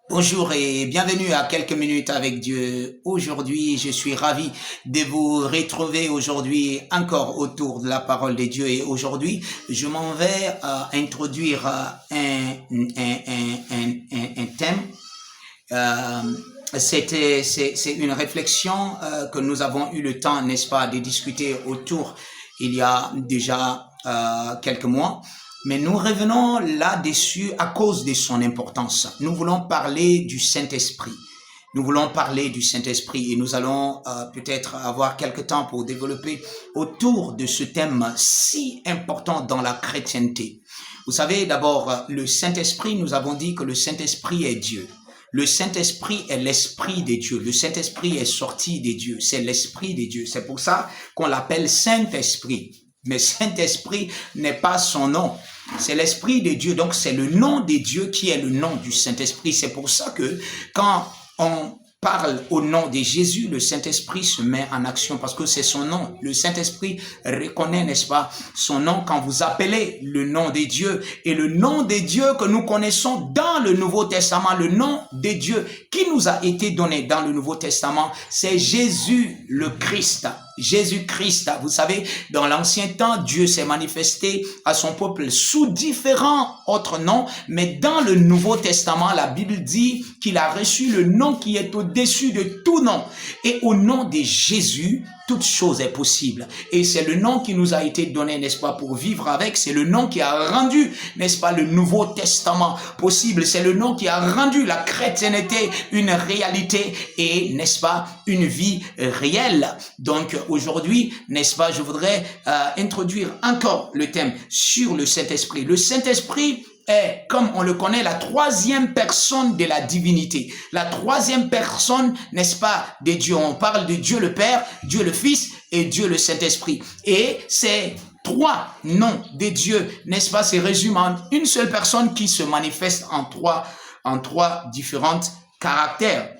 Bonjour et bienvenue à quelques minutes avec Dieu. Aujourd'hui, je suis ravi de vous retrouver aujourd'hui encore autour de la parole de Dieu. Et aujourd'hui, je m'en vais introduire un thème. C'est une réflexion que nous avons eu le temps, n'est-ce pas, de discuter autour il y a déjà quelques mois. Mais nous revenons là-dessus à cause de son importance. Nous voulons parler du Saint-Esprit. Nous voulons parler du Saint-Esprit et nous allons peut-être avoir quelque temps pour développer autour de ce thème si important dans la chrétienté. Vous savez, d'abord, le Saint-Esprit, nous avons dit que le Saint-Esprit est Dieu. Le Saint-Esprit est l'Esprit de Dieu. Le Saint-Esprit est sorti de Dieu. C'est l'Esprit de Dieu. C'est pour ça qu'on l'appelle Saint-Esprit. Mais Saint-Esprit n'est pas son nom. C'est l'Esprit de Dieu. Donc, c'est le nom de Dieu qui est le nom du Saint-Esprit. C'est pour ça que quand on parle au nom de Jésus, le Saint-Esprit se met en action parce que c'est son nom. Le Saint-Esprit reconnaît, n'est-ce pas, son nom quand vous appelez le nom de Dieu. Et le nom de Dieu que nous connaissons dans le Nouveau Testament, le nom de Dieu qui nous a été donné dans le Nouveau Testament, c'est Jésus le Christ. Jésus-Christ, vous savez, dans l'ancien temps, Dieu s'est manifesté à son peuple sous différents autres noms, mais dans le Nouveau Testament, la Bible dit qu'il a reçu le nom qui est au-dessus de tout nom. Et au nom de Jésus, toute chose est possible. Et c'est le nom qui nous a été donné, n'est-ce pas, pour vivre avec. C'est le nom qui a rendu, n'est-ce pas, le Nouveau Testament possible. C'est le nom qui a rendu la chrétienté une réalité et, n'est-ce pas, une vie réelle. Donc, aujourd'hui, n'est-ce pas, je voudrais introduire encore le thème sur le Saint-Esprit. Le Saint-Esprit est, comme on le connaît, la troisième personne de la divinité. La troisième personne, n'est-ce pas, de Dieu. On parle de Dieu le Père, Dieu le Fils et Dieu le Saint-Esprit. Et ces trois noms de Dieu, n'est-ce pas, se résument en une seule personne qui se manifeste en trois différentes caractères.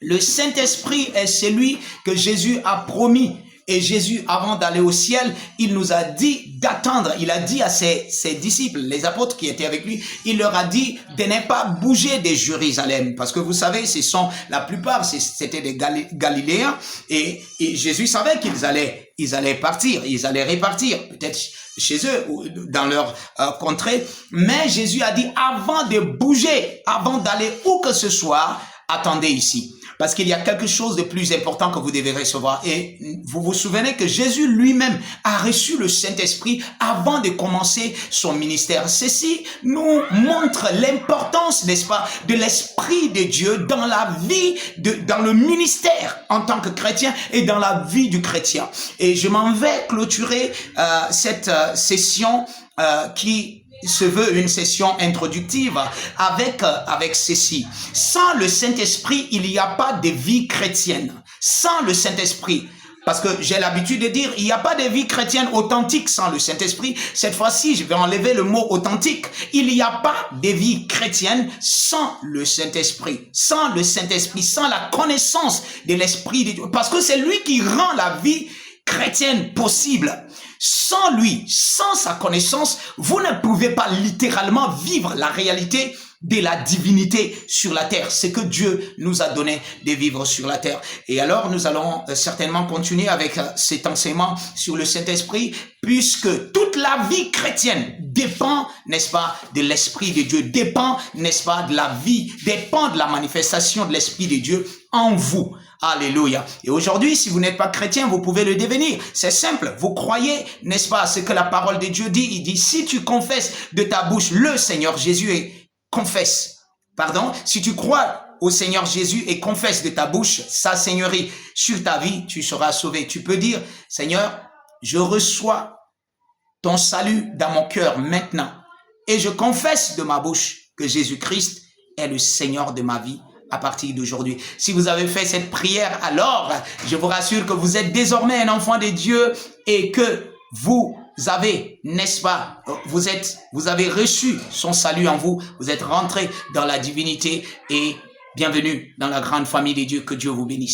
Le Saint-Esprit est celui que Jésus a promis. Et Jésus, avant d'aller au ciel, il nous a dit d'attendre. Il a dit à ses disciples, les apôtres qui étaient avec lui, il leur a dit de ne pas bouger de Jérusalem. Parce que vous savez, la plupart, c'était des Galiléens. Et Jésus savait qu'ils allaient partir, ils allaient repartir, peut-être chez eux ou dans leur contrée. Mais Jésus a dit, avant de bouger, avant d'aller où que ce soit, attendez ici. Parce qu'il y a quelque chose de plus important que vous devez recevoir. Et vous vous souvenez que Jésus lui-même a reçu le Saint-Esprit avant de commencer son ministère. Ceci nous montre l'importance, n'est-ce pas, de l'Esprit de Dieu dans la vie, dans le ministère en tant que chrétien et dans la vie du chrétien. Et je m'en vais clôturer cette session qui se veut une session introductive avec ceci. Sans le Saint-Esprit, il n'y a pas de vie chrétienne. Sans le Saint-Esprit, parce que j'ai l'habitude de dire, il n'y a pas de vie chrétienne authentique sans le Saint-Esprit. Cette fois-ci, je vais enlever le mot authentique. Il n'y a pas de vie chrétienne sans le Saint-Esprit. Sans le Saint-Esprit, sans la connaissance de l'Esprit de Dieu. Parce que c'est lui qui rend la vie chrétienne possible. Sans lui, sans sa connaissance, vous ne pouvez pas littéralement vivre la réalité de la divinité sur la terre. C'est que Dieu nous a donné de vivre sur la terre. Et alors, nous allons certainement continuer avec cet enseignement sur le Saint-Esprit, puisque toute la vie chrétienne dépend, n'est-ce pas, de l'Esprit de Dieu, dépend, n'est-ce pas, de la vie, dépend de la manifestation de l'Esprit de Dieu en vous. Alléluia. Et aujourd'hui, si vous n'êtes pas chrétien, vous pouvez le devenir. C'est simple. Vous croyez, n'est-ce pas, ce que la parole de Dieu dit. Il dit, si tu confesses de ta bouche le Seigneur Jésus et si tu crois au Seigneur Jésus et confesses de ta bouche sa seigneurie sur ta vie, tu seras sauvé. Tu peux dire, Seigneur, je reçois ton salut dans mon cœur maintenant. Et je confesse de ma bouche que Jésus-Christ est le Seigneur de ma vie. À partir d'aujourd'hui. Si vous avez fait cette prière, alors je vous rassure que vous êtes désormais un enfant de Dieu et que vous avez, n'est-ce pas, vous avez reçu son salut en vous, vous êtes rentré dans la divinité et bienvenue dans la grande famille de Dieu. Que Dieu vous bénisse.